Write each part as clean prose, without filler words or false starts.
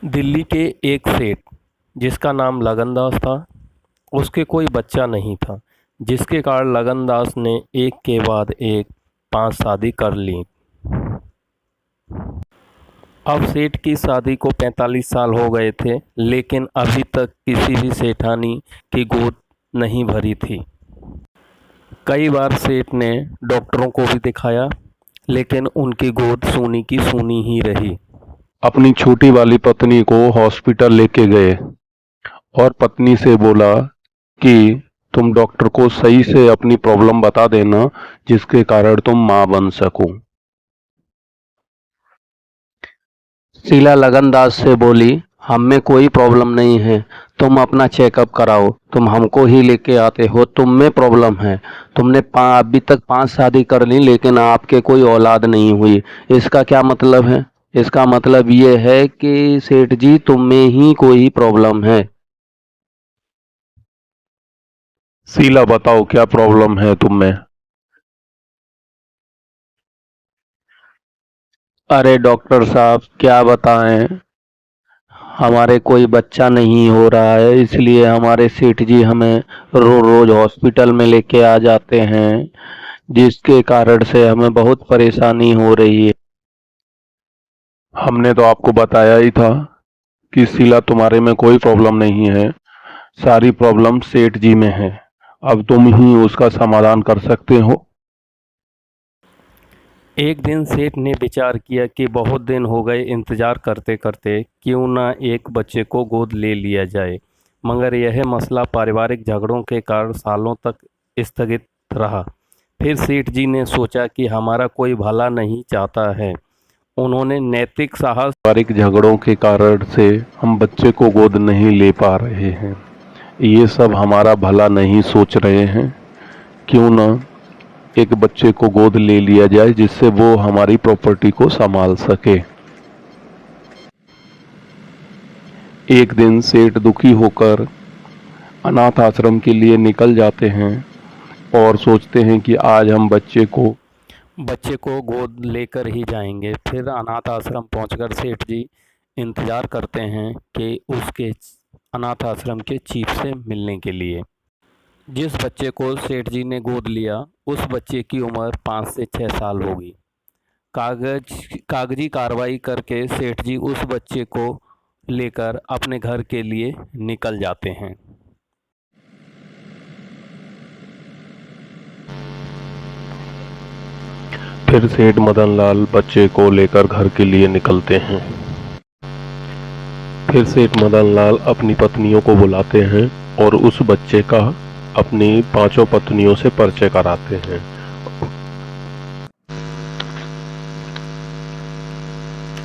दिल्ली के एक सेठ जिसका नाम लगनदास था, उसके कोई बच्चा नहीं था, जिसके कारण लगनदास ने एक के बाद एक 5 शादी कर ली। अब सेठ की शादी को 45 साल हो गए थे, लेकिन अभी तक किसी भी सेठानी की गोद नहीं भरी थी। कई बार सेठ ने डॉक्टरों को भी दिखाया, लेकिन उनकी गोद सूनी की सूनी ही रही। अपनी छोटी वाली पत्नी को हॉस्पिटल लेके गए और पत्नी से बोला कि तुम डॉक्टर को सही से अपनी प्रॉब्लम बता देना, जिसके कारण तुम मां बन सको। शीला लगनदास से बोली, हम में कोई प्रॉब्लम नहीं है, तुम अपना चेकअप कराओ। तुम हमको ही लेके आते हो, तुम में प्रॉब्लम है। तुमने अभी तक 5 शादी कर ली, लेकिन आपके कोई औलाद नहीं हुई। इसका क्या मतलब है? इसका मतलब ये है कि सेठ जी, तुम में ही कोई प्रॉब्लम है। शीला, बताओ क्या प्रॉब्लम है तुम में? अरे डॉक्टर साहब, क्या बताएं, हमारे कोई बच्चा नहीं हो रहा है, इसलिए हमारे सेठ जी हमें रोज रोज हॉस्पिटल में लेके आ जाते हैं, जिसके कारण से हमें बहुत परेशानी हो रही है। हमने तो आपको बताया ही था कि शीला, तुम्हारे में कोई प्रॉब्लम नहीं है, सारी प्रॉब्लम सेठ जी में है। अब तुम ही उसका समाधान कर सकते हो। एक दिन सेठ ने विचार किया कि बहुत दिन हो गए इंतज़ार करते करते, क्यों ना एक बच्चे को गोद ले लिया जाए। मगर यह मसला पारिवारिक झगड़ों के कारण सालों तक स्थगित रहा। फिर सेठ जी ने सोचा कि हमारा कोई भला नहीं चाहता है। उन्होंने नैतिक साहस पारिवारिक झगड़ों के कारण से हम बच्चे को गोद नहीं ले पा रहे हैं, ये सब हमारा भला नहीं सोच रहे हैं। क्यों ना एक बच्चे को गोद ले लिया जाए, जिससे वो हमारी प्रॉपर्टी को संभाल सके। एक दिन सेठ दुखी होकर अनाथ आश्रम के लिए निकल जाते हैं और सोचते हैं कि आज हम बच्चे को गोद लेकर ही जाएंगे। फिर अनाथ आश्रम पहुंचकर सेठ जी इंतज़ार करते हैं कि उसके अनाथ आश्रम के चीफ से मिलने के लिए। जिस बच्चे को सेठ जी ने गोद लिया, उस बच्चे की उम्र 5 से 6 साल होगी। कागजी कार्रवाई करके सेठ जी उस बच्चे को लेकर अपने घर के लिए निकल जाते हैं। फिर सेठ मदन लाल बच्चे को लेकर घर के लिए निकलते हैं। फिर सेठ मदन लाल अपनी पत्नियों को बुलाते हैं और उस बच्चे का अपनी 5 पत्नियों से परिचय कराते हैं।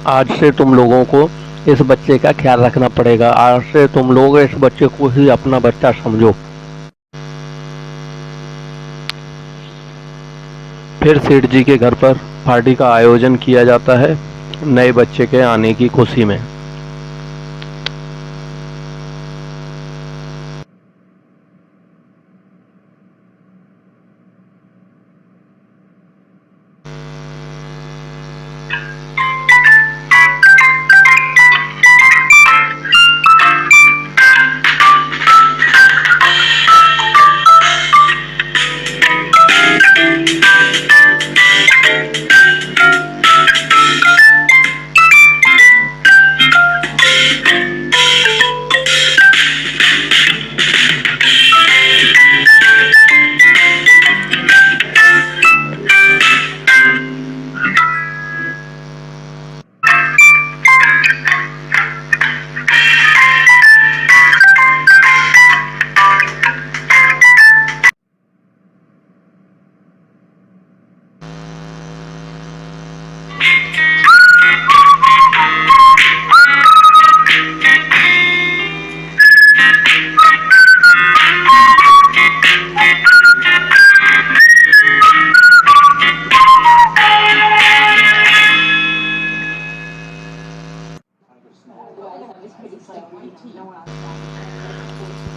आज से तुम लोगों को इस बच्चे का ख्याल रखना पड़ेगा। आज से तुम लोग इस बच्चे को ही अपना बच्चा समझो। फिर सेठ जी के घर पर पार्टी का आयोजन किया जाता है, नए बच्चे के आने की खुशी में।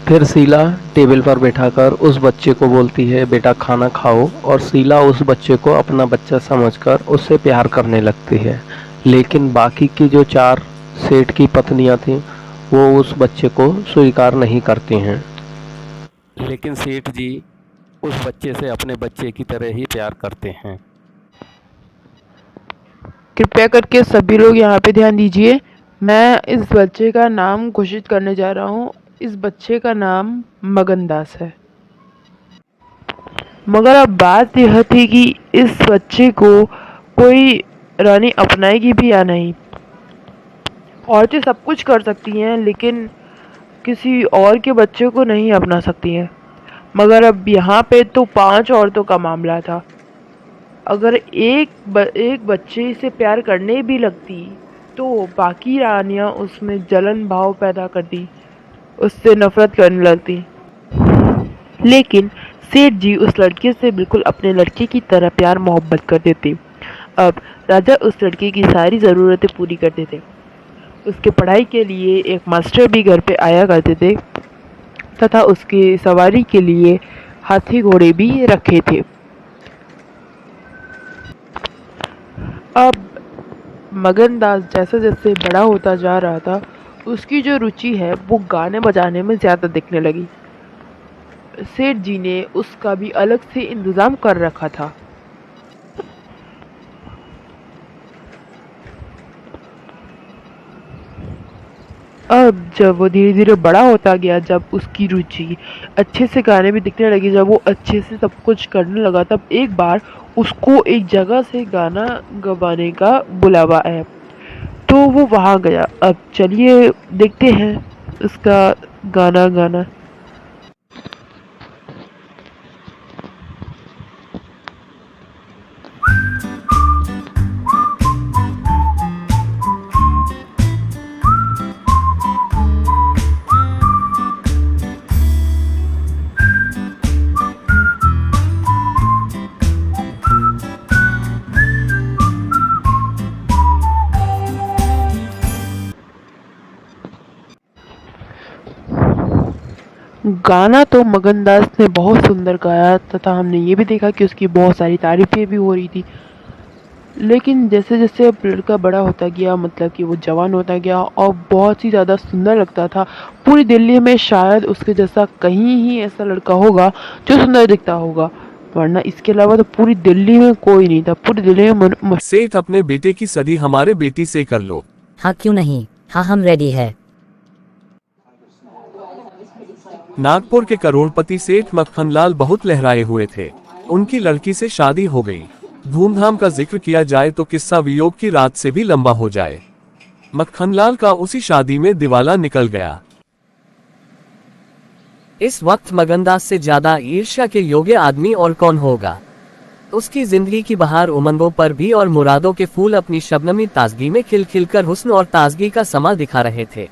फिर शीला टेबल पर बैठाकर उस बच्चे को बोलती है, बेटा खाना खाओ। और शीला उस बच्चे को अपना बच्चा समझकर उससे प्यार करने लगती है। लेकिन बाकी की जो 4 सेठ की पत्नियां थीं वो उस बच्चे को स्वीकार नहीं करती हैं। लेकिन सेठ जी उस बच्चे से अपने बच्चे की तरह ही प्यार करते हैं। कृपया करके सभी लोग यहाँ पे ध्यान दीजिए। मैं इस बच्चे का नाम घोषित करने जा रहा हूँ। इस बच्चे का नाम मगनदास है। मगर अब बात यह थी कि इस बच्चे को कोई रानी अपनाएगी भी या नहीं। औरतें सब कुछ कर सकती हैं लेकिन किसी और के बच्चे को नहीं अपना सकती हैं। मगर अब यहाँ पे तो 5 औरतों का मामला था। अगर एक बच्चे से प्यार करने भी लगती तो बाकी रानियां उसमें जलन भाव पैदा करती, उससे नफरत करने लगती। लेकिन सेठ जी उस लड़के से बिल्कुल अपने लड़के की तरह प्यार मोहब्बत करते थे। अब राजा उस लड़के की सारी ज़रूरतें पूरी करते थे। उसके पढ़ाई के लिए एक मास्टर भी घर पे आया करते थे तथा उसकी सवारी के लिए हाथी घोड़े भी रखे थे। अब मगनदास जैसे जैसे बड़ा होता जा रहा था उसकी जो रुचि है वो गाने बजाने में ज़्यादा दिखने लगी। सेठ जी ने उसका भी अलग से इंतज़ाम कर रखा था। अब जब वो धीरे धीरे बड़ा होता गया, जब उसकी रुचि अच्छे से गाने भी दिखने लगी, जब वो अच्छे से सब कुछ करने लगा, तब एक बार उसको एक जगह से गाना गवाने का बुलावा आया। तो वो वहाँ गया। अब चलिए देखते हैं उसका गाना गाना। गाना तो मगनदास ने बहुत सुंदर गाया तथा हमने ये भी देखा कि उसकी बहुत सारी तारीफें भी हो रही थी। लेकिन जैसे जैसे अब लड़का बड़ा होता गया, मतलब कि वो जवान होता गया और बहुत ही ज़्यादा सुंदर लगता था। पूरी दिल्ली में शायद उसके जैसा कहीं ही ऐसा लड़का होगा जो सुंदर दिखता होगा, वरना इसके अलावा तो पूरी दिल्ली में कोई नहीं था। पूरी दिल्ली में सेठ अपने बेटे की शादी हमारे बेटी से कर लो। हाँ क्यों नहीं, हाँ हम रेडी है। नागपुर के करोड़पति सेठ मक्खनलाल बहुत लहराए हुए थे। उनकी लड़की से शादी हो गई। धूमधाम का जिक्र किया जाए तो किस्सा वियोग की रात से भी लंबा हो जाए। मक्खनलाल का उसी शादी में दिवाला निकल गया। इस वक्त मगनदास से ज्यादा ईर्ष्या के योग्य आदमी और कौन होगा। उसकी जिंदगी की बहार उमंगों पर भी और मुरादों के फूल अपनी शबनमी ताजगी में खिल खिल कर हुस्न और ताजगी का समा दिखा रहे थे।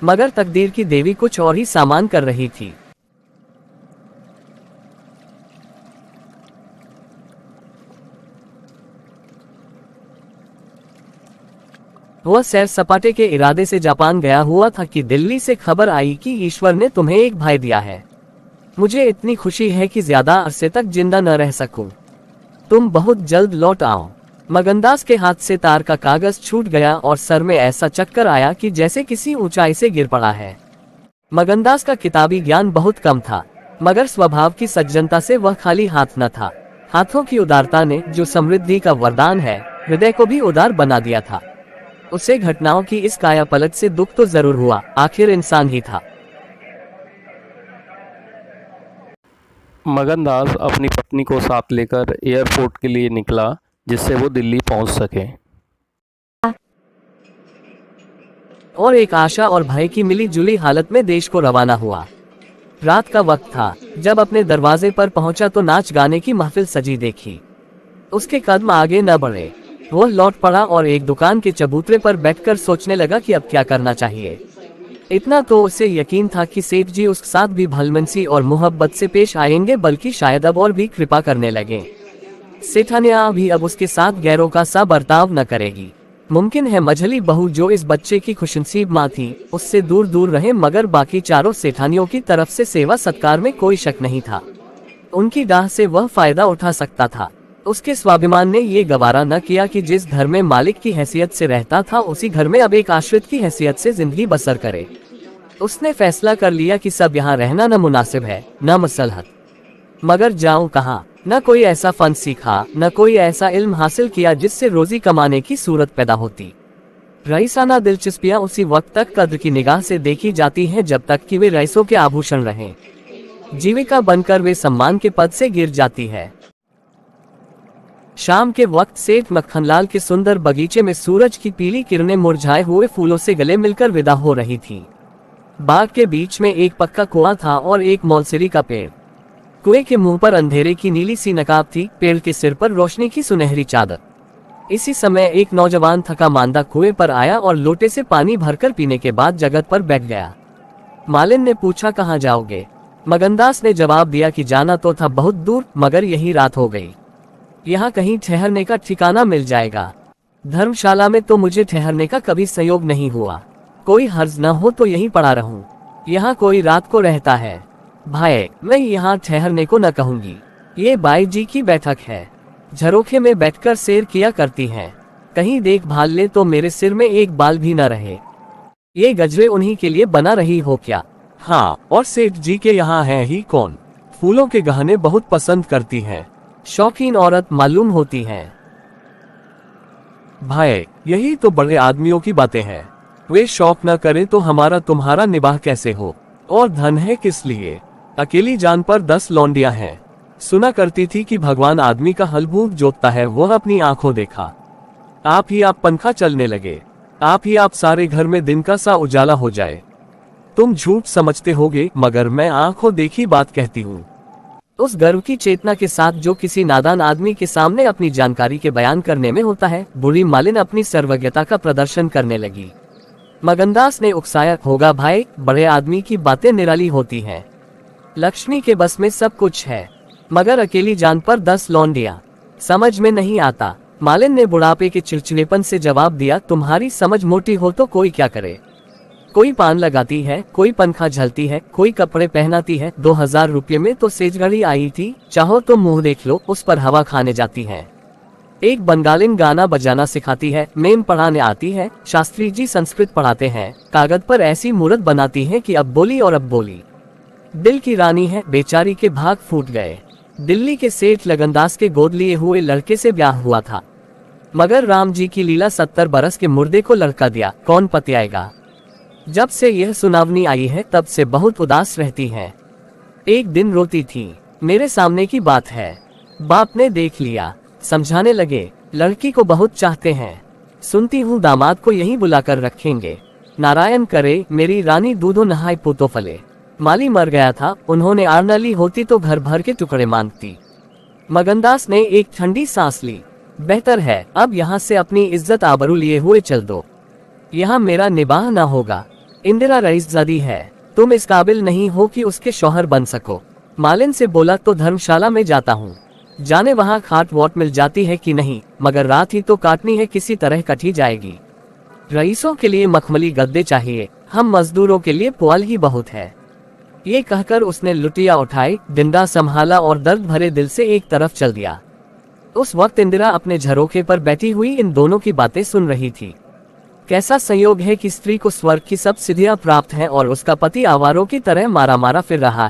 मगर तकदीर की देवी कुछ और ही सामान कर रही थी। वह सैर सपाटे के इरादे से जापान गया हुआ था कि दिल्ली से खबर आई कि ईश्वर ने तुम्हें एक भाई दिया है। मुझे इतनी खुशी है कि ज्यादा अरसे तक जिंदा न रह सकूं। तुम बहुत जल्द लौट आओ। मगनदास के हाथ से तार का कागज छूट गया और सर में ऐसा चक्कर आया कि जैसे किसी ऊंचाई से गिर पड़ा है। मगनदास का किताबी ज्ञान बहुत कम था, मगर स्वभाव की सज्जनता से वह खाली हाथ न था। हाथों की उदारता ने, जो समृद्धि का वरदान है, हृदय को भी उदार बना दिया था। उसे घटनाओं की इस काया पलट से दुख तो जरूर हुआ, आखिर इंसान ही था। मगनदास अपनी पत्नी को साथ लेकर एयरपोर्ट के लिए निकला जिससे वो दिल्ली पहुंच सके। और एक आशा और भय की मिली जुली हालत में देश को रवाना हुआ। रात का वक्त था। जब अपने दरवाजे पर पहुंचा तो नाच गाने की महफिल सजी देखी। उसके कदम आगे न बढ़े। वो लौट पड़ा और एक दुकान के चबूतरे पर बैठकर सोचने लगा कि अब क्या करना चाहिए। इतना तो उसे यकीन था कि सेठ जी उसके साथ भी भलमनसी और मोहब्बत से पेश आएंगे, बल्कि शायद अब और भी कृपा करने लगे। सेठानिया भी अब उसके साथ गैरों का सा बर्ताव न करेगी। मुमकिन है मझली बहू जो इस बच्चे की खुशनसीब माँ थी उससे दूर दूर रहे, मगर बाकी चारों सेठानियों की तरफ से सेवा सत्कार में कोई शक नहीं था। उनकी डाह से वह फायदा उठा सकता था। उसके स्वाभिमान ने ये गवारा न किया कि जिस घर में मालिक की हैसियत से रहता था उसी घर में अब एक आश्रित की हैसियत से जिंदगी बसर करे। उसने फैसला कर लिया कि सब यहाँ रहना न मुनासिब है न मसलहत। मगर जाऊं कहाँ? न कोई ऐसा फन सीखा, न कोई ऐसा इल्म हासिल किया जिससे रोजी कमाने की सूरत पैदा होती। रईसाना दिलचस्पियां उसी वक्त तक कद्र की निगाह से देखी जाती हैं जब तक कि वे रईसों के आभूषण रहें। जीविका बनकर वे सम्मान के पद से गिर जाती है। शाम के वक्त सेठ मक्खनलाल के सुंदर बगीचे में सूरज की पीली किरणें मुरझाए हुए फूलों से गले मिलकर विदा हो रही थी। बाग के बीच में एक पक्का कुआं था और एक मौलसिरी का पेड़। कुएं के मुंह पर अंधेरे की नीली सी नकाब थी, पेड़ के सिर पर रोशनी की सुनहरी चादर। इसी समय एक नौजवान थका मांदा कुएं पर आया और लोटे से पानी भरकर पीने के बाद जगत पर बैठ गया। मालिन ने पूछा, कहाँ जाओगे? मगनदास ने जवाब दिया कि जाना तो था बहुत दूर, मगर यही रात हो गई। यहाँ कहीं ठहरने का ठिकाना मिल जाएगा। धर्मशाला में तो मुझे ठहरने का कभी संयोग नहीं हुआ। कोई हर्ज न हो तो यहीं पड़ा रहूं। यहाँ कोई रात को रहता है। भाई, मैं यहाँ ठहरने को न कहूँगी। ये बाई जी की बैठक है। झरोखे में बैठकर सैर किया करती हैं। कहीं देखभाल ले तो मेरे सिर में एक बाल भी न रहे। ये गजरे उन्हीं के लिए बना रही हो क्या? हाँ, और सेठ जी के यहाँ है ही कौन? फूलों के गहने बहुत पसंद करती हैं। शौकीन औरत मालूम होती है। भाई, यही तो बड़े आदमियों की बातें हैं। वे शौक न करें तो हमारा तुम्हारा निबाह कैसे हो? और धन है किस लिए? अकेली जान पर 10 लौंडियां हैं। सुना करती थी कि भगवान आदमी का हलबूब जोतता है, वह अपनी आंखों देखा। आप ही आप पंखा चलने लगे, आप ही आप सारे घर में दिन का सा उजाला हो जाए। तुम झूठ समझते होगे, मगर मैं आंखों देखी बात कहती हूँ। उस गर्व की चेतना के साथ जो किसी नादान आदमी के सामने अपनी जानकारी के बयान करने में होता है, बुरी मालिन अपनी सर्वज्ञता का प्रदर्शन करने लगी। मगनदास ने उकसाया, होगा भाई, बड़े आदमी की बातें निराली होती हैं। लक्ष्मी के बस में सब कुछ है, मगर अकेली जान पर 10 लौंडियां, समझ में नहीं आता। मालिन ने बुढ़ापे के चिड़चिड़ेपन से जवाब दिया, तुम्हारी समझ मोटी हो तो कोई क्या करे? कोई पान लगाती है, कोई पंखा झलती है, कोई कपड़े पहनाती है। 2000 रुपये में तो सेजगढ़ी आई थी, चाहो तो मुंह देख लो, उस पर हवा खाने जाती है। एक बंगालिन गाना बजाना सिखाती है, मेम पढ़ाने आती है, शास्त्री जी संस्कृत पढ़ाते हैं, कागज पर ऐसी मूर्त बनाती है कि अब बोली और अब बोली। दिल की रानी है, बेचारी के भाग फूट गए। दिल्ली के सेठ लगनदास के गोद लिए हुए लड़के से ब्याह हुआ था, मगर राम जी की लीला 70 बरस के मुर्दे को लड़का दिया, कौन पतियाएगा? जब से यह सुनावनी आई है तब से बहुत उदास रहती है। एक दिन रोती थी। मेरे सामने की बात है। बाप ने देख लिया, समझाने लगे, लड़की को बहुत चाहते हैं। सुनती हूँ दामाद को यहीं बुलाकर रखेंगे। नारायण करे, मेरी रानी दूधो नहाय पूतो फले। माली मर गया था, उन्होंने आरनली होती तो घर भर के टुकड़े मांगती। मगनदास ने एक ठंडी सांस ली। बेहतर है, अब यहाँ से अपनी इज्जत आबरू लिए हुए चल दो। यहाँ मेरा निबाह ना होगा। इंदिरा रईसजादी है, तुम इस काबिल नहीं हो कि उसके शौहर बन सको। मालिन से बोला तो धर्मशाला में जाता हूँ, जाने वहाँ खाट वोट मिल जाती है कि नहीं, मगर रात ही तो काटनी है, किसी तरह कटी जाएगी। रईसों के लिए मखमली गद्दे चाहिए, हम मजदूरों के लिए पुआल ही बहुत है। ये कहकर उसने लुटिया उठाई, डंडा संभाला और दर्द भरे दिल से एक तरफ चल दिया। उस वक्त इंदिरा अपने झरोखे पर बैठी हुई इन दोनों की बातें सुन रही थी। कैसा संयोग है कि स्त्री को स्वर्ग की सब सिद्धियां प्राप्त हैं और उसका पति आवारों की तरह मारा मारा फिर रहा है।